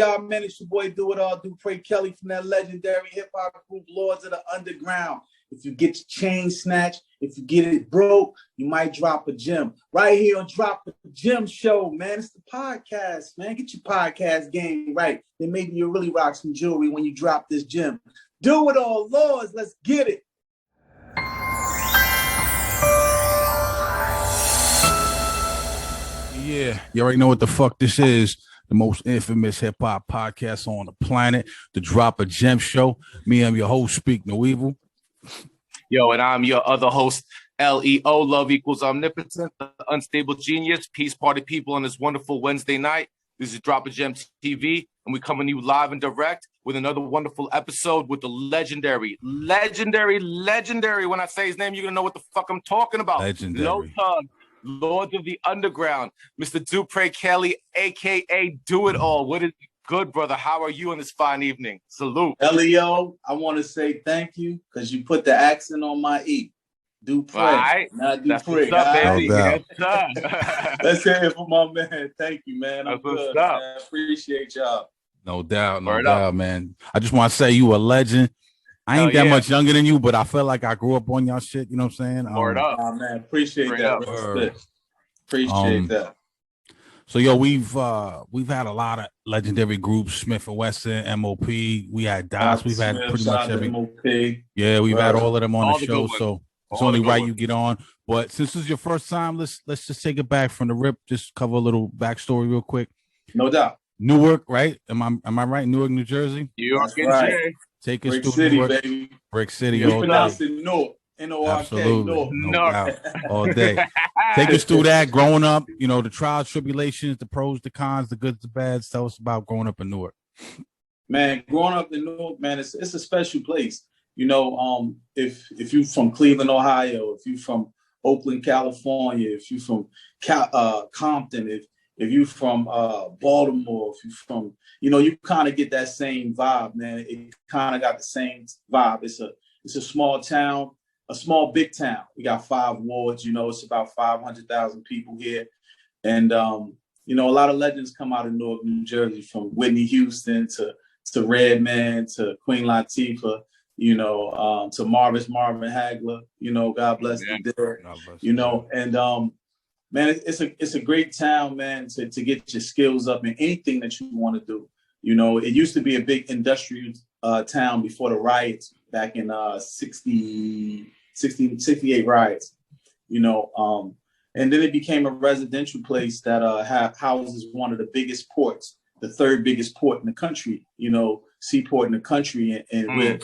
y'all, man? It's your boy Do It All, Dupree Kelly from that legendary hip-hop group, Lords of the Underground. If you get your chain snatched, if you get it broke, you might drop a gem. Right here on Drop the Gem Show, man. It's the podcast, man. Get your podcast game right. Then maybe you'll really rock some jewelry when you drop this gem. Do it all, Lords. Let's get it. Yeah, you already know what the fuck this is. The most infamous hip-hop podcast on the planet, the Drop a Gem Show. Me, I'm your host, Speak No Evil. Yo, and I'm your other host, LEO, Love Equals Omnipotent, the unstable genius, peace party people on this wonderful Wednesday night. This is Drop a Gem TV, and we're coming to you live and direct with another wonderful episode with the legendary. When I say his name, you're going to know what the fuck I'm talking about. Legendary. Low Tug, Lords of the Underground, Mr. Dupree Kelly, a.k.a. Do It All. What is good, brother? How are you on this fine evening? Salute. Leo, I want to say thank you because you put the accent on my E. Dupree, right. Not That's Dupree. what's up, baby. Yes, Let's hear it for my man. Thank you, man. I'm That's what's good, up. man. Appreciate y'all. No doubt, Word up. man. I just want to say you a legend. I ain't Hell that yeah. much younger than you, but I feel like I grew up on y'all shit. You know what I'm saying? Word up. Oh, man. Appreciate Straight that. up. Respect. Appreciate that. So, yo, we've had a lot of legendary groups, Smith & Wesson, MOP. We had DOS. We've had pretty much every. MOP. Yeah, we've had all of them on All the the show. good So it's All only the good right ones. you get on. But since this is your first time, let's just take it back from the rip. Just cover a little backstory real quick. No doubt. Newark, right? Am I right? Newark, New Jersey. New York That's and right. Jay. Take us Brick through City, Newark. baby. Brick City. You You all pronounce day. it North. N-O-R-K, Absolutely. North. No North. doubt. All day. Take us through that. Growing up, you know, the trials, tribulations, the pros, the cons, the goods, the bads. Tell us about growing up in Newark. Man, growing up in Newark, man, it's a special place. You know, if you from Cleveland, Ohio, if you from Oakland, California, if you from Compton, if you from Baltimore, if you from, you know, you kind of get that same vibe, man. It kind of got the same vibe. It's a small town, a small big town. We got 5 wards. You know, it's about 500,000 people here, and you know, a lot of legends come out of Newark, New Jersey, from Whitney Houston to Redman to Queen Latifah. You know, to Marvin Hagler. You know, God bless the dead. You know, and man, it's a great town, man, to get your skills up in anything that you want to do. You know, it used to be a big industrial town before the riots back in 68 riots, you know, and then it became a residential place that houses one of the biggest ports, the 3rd biggest port in the country, you know, seaport in the country. And we're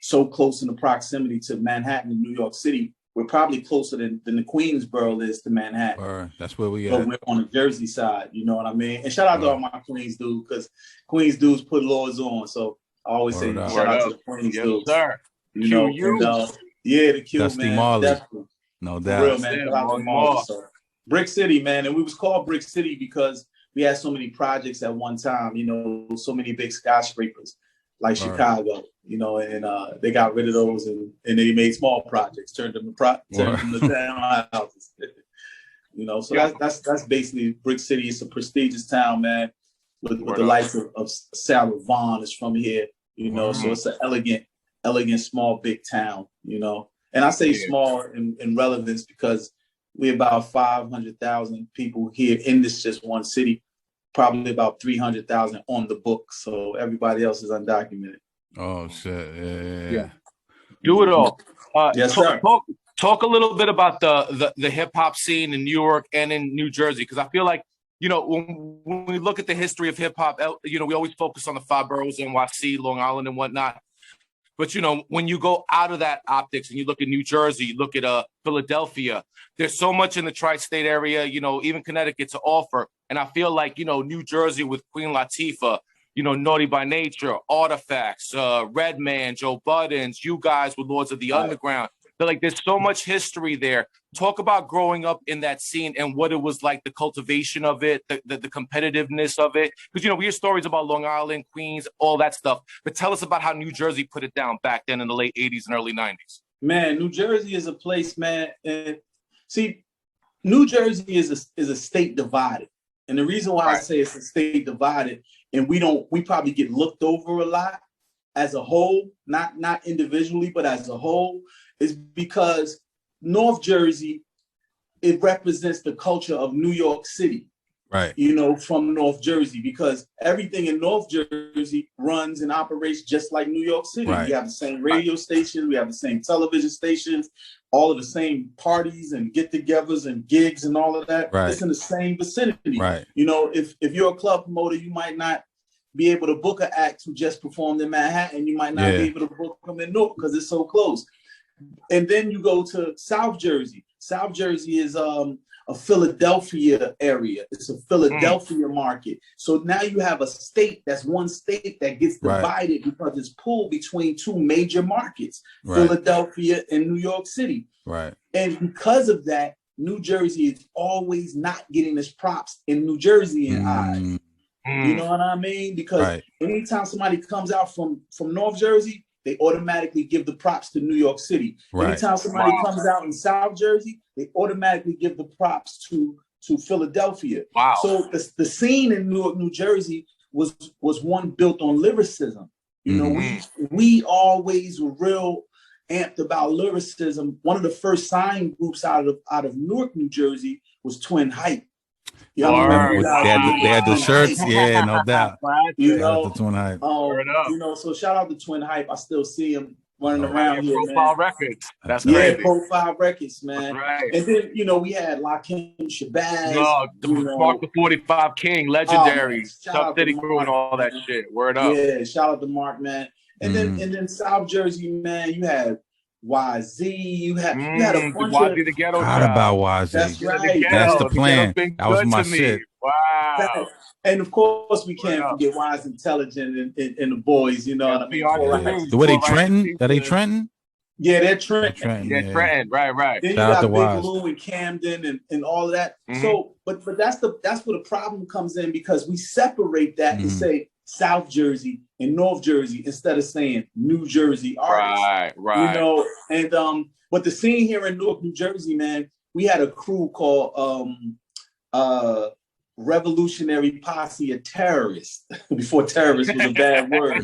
so close in the proximity to Manhattan and New York City. We're probably closer than the Queensboro is to Manhattan. That's where we But at. we're on the Jersey side, you know what I mean? And shout out to all my Queens dudes, because Queens dudes put laws on. So I always say shout out to the Queens dudes. Sir. You know, and, yeah, the Q, Dusty man. Marley. Definitely. No For doubt. real, man. Shout out to Marley. So, Brick City, man. And we was called Brick City because we had so many projects at one time, you know, so many big skyscrapers like Chicago, you know, and they got rid of those and they made small projects, turned them to townhouses. You know, so that's basically Brick City. It's a prestigious town, man, with the likes of Sarah Vaughan is from here, you know, so it's an elegant, small, big town, you know. And I say small in relevance because we're about 500,000 people here in this just one city, probably about 300,000 on the book. So everybody else is undocumented. Oh, shit. Yeah. Do it all. Yes, sir. Talk a little bit about the hip hop scene in New York and in New Jersey, because I feel like, you know, when we look at the history of hip hop, you know, we always focus on the 5 boroughs, NYC, Long Island, and whatnot. But, you know, when you go out of that optics and you look at New Jersey, you look at Philadelphia, there's so much in the tri-state area, you know, even Connecticut to offer. And I feel like, you know, New Jersey with Queen Latifah, you know, Naughty by Nature, Artifacts, Redman, Joe Buttons, you guys with Lords of the Underground. They're like, there's so much history there. Talk about growing up in that scene and what it was like, the cultivation of it, the competitiveness of it. Because, you know, we hear stories about Long Island, Queens, all that stuff. But tell us about how New Jersey put it down back then in the late 80s and early 90s. Man, New Jersey is a place, man. And see, New Jersey is a state divided. And the reason why I say it's a state divided and we probably get looked over a lot as a whole, not individually, but as a whole, is because North Jersey, it represents the culture of New York City. Right. From North Jersey, because everything in North Jersey runs and operates just like New York City. Right. We have the same radio stations, we have the same television stations, all of the same parties and get-togethers and gigs and all of that. Right. It's in the same vicinity. Right. If you're a club promoter, you might not be able to book an act who just performed in Manhattan. You might not be able to book them in Newark because it's so close. And then you go to South Jersey. South Jersey is a Philadelphia area. It's a Philadelphia market. So now you have a state, that's one state that gets divided because it's pulled between two major markets, Philadelphia and New York City. Right. And because of that, New Jersey is always not getting its props in New Jersey eyes. You know what I mean? Because anytime somebody comes out from North Jersey, they automatically give the props to New York City. Anytime somebody comes out in South Jersey, they automatically give the props to Philadelphia. Wow. So the scene in Newark, New Jersey was one built on lyricism. We always were real amped about lyricism. One of the first sign groups out of Newark, New Jersey was Twin Hype. They had the shirts, no doubt. The Twin Hype. So shout out to Twin Hype. I still see him running around here, Profile Records. That's crazy. Profile Records, man. Right. And then we had Lakim Shabazz. Mark the 45 King, legendary, Tough City Crew, and all that shit. Word up. Yeah, shout out to Mark, man. And then South Jersey, man, you had YZ, you had a bunch YZ of the ghetto. Forgot about YZ. That's right. That's the plan. That was my shit. Wow. And of course, we can't forget Wise Intelligent and the boys. You know what I mean? The way they Trenton? Are they Trenton? Yeah, they're Trenton. Yeah, Trenton. Right. Then you got Big Lou and Camden and all of that. So, but that's where the problem comes in, because we separate that and say South Jersey and North Jersey instead of saying New Jersey artists. Right. And but the scene here in Newark, New Jersey, man, we had a crew called Revolutionary Posse of Terrorists before terrorist was a bad word.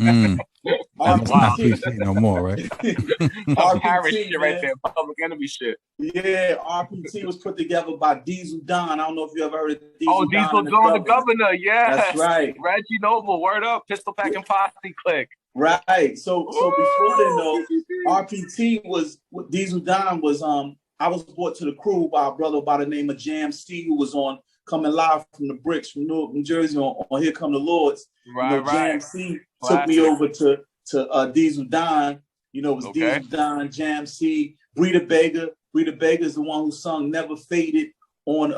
RPT no more, right? RPT shit right there, Public Enemy shit. Yeah, RPT was put together by Diesel Don. I don't know if you ever heard of Diesel Don. Diesel Don, the governor. Yeah, that's right. Reggie Noble, word up, Pistol Packing Posse Click. Right. So before then, though, RPT was Diesel Don was. I was brought to the crew by a brother by the name of Jam C, who was on Coming Live from the Bricks from Newark, New Jersey on Here Come the Lords. Jam C took me over to Diesel Don. It was Diesel Don, Jam C, Breeder Baker. Breeder Baker is the one who sung Never Faded on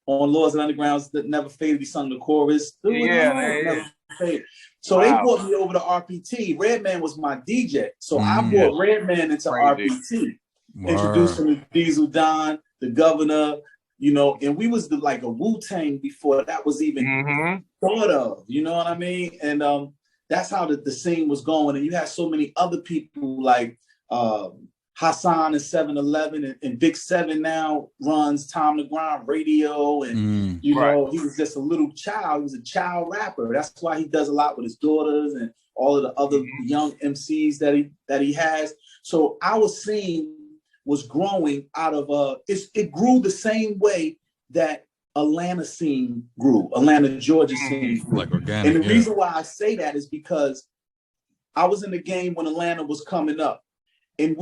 Lords and Undergrounds. That Never Faded. He sung the chorus. Never Faded. So they brought me over to RPT. Redman was my DJ. So I brought Redman into RPT. Introduced him to Diesel Don, the governor, and we was like a Wu-Tang before that was even thought of, you know what I mean? And that's how the scene was going. And you had so many other people like Hassan and 7-Eleven and Big Seven now runs Time to Grind Radio. And, he was just a little child. He was a child rapper. That's why he does a lot with his daughters and all of the other young MCs that he has. So our scene was growing out of it grew the same way that Atlanta scene grew, Atlanta, Georgia scene grew. Like organic. And the reason why I say that is because I was in the game when Atlanta was coming up. And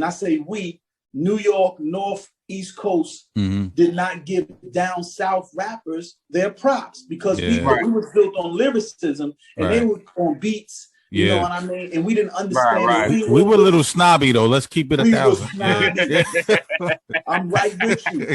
I say we, New York, North, East Coast did not give down South rappers their props because we were built on lyricism and they were on beats. You know what I mean? And we didn't understand. We were a little snobby, though. Let's keep it 1,000. I'm right with you.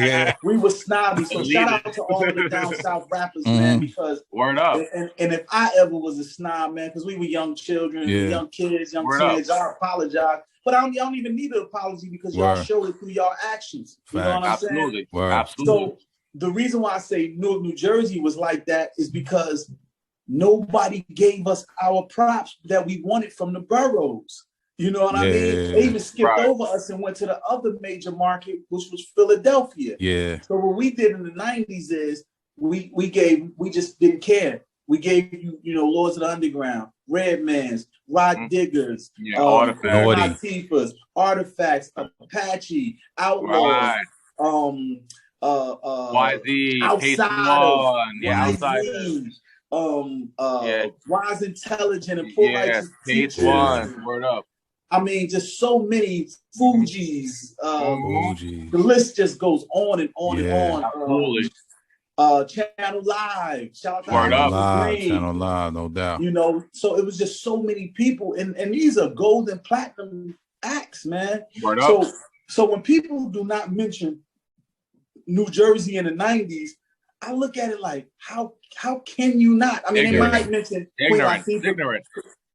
We were snobby. So shout out to all of the down south rappers, man, because word up. And if I ever was a snob, man, because we were young children, young kids, young teenagers, I apologize. But I don't even need an apology because y'all showed it through y'all actions. You know what I'm saying? Absolutely. So the reason why I say Newark, New Jersey was like that is because nobody gave us our props that we wanted from the boroughs. You know what I mean? They even skipped over us and went to the other major market, which was Philadelphia. Yeah. So what we did in the 90s is we just didn't care. We gave you, Lords of the Underground, Redmans, Rod Diggers, Artifacts, Latifahs, Artifacts, Apache, Outlaws, YZ, Outsiders, Outsiders, Wise Intelligent and Poor Righteous Teachers. Word up. I mean, just so many Fugees. The list just goes on and on and on. Channel Live, shout out to Channel Live, no doubt. So it was just so many people, and these are gold and platinum acts, man. So when people do not mention New Jersey in the 90s, I look at it like, how can you not? I mean, they might mention Queen Latifah.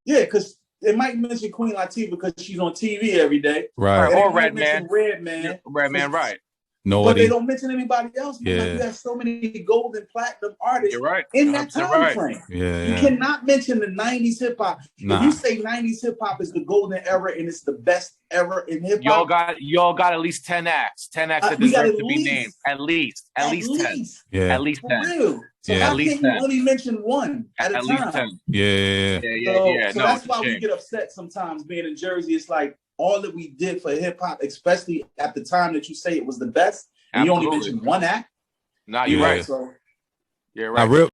Yeah, because they might mention Queen Latifah because she's on TV every day. Right. Or Redman. Redman, right. But they don't mention anybody else. You have so many gold and platinum artists in that time frame. You cannot mention the 90s hip hop. If you say 90s hip hop is the golden era and it's the best era in hip hop, y'all got at least 10 acts. 10 acts that deserve to be named. At least 10. Yeah. At least 10. For real. So how can you only mention one at a time? Least 10. So that's why we get upset sometimes being in Jersey. It's like, all that we did for hip hop, especially at the time that you say it was the best, and you only mentioned one act. You're right. So, you're right.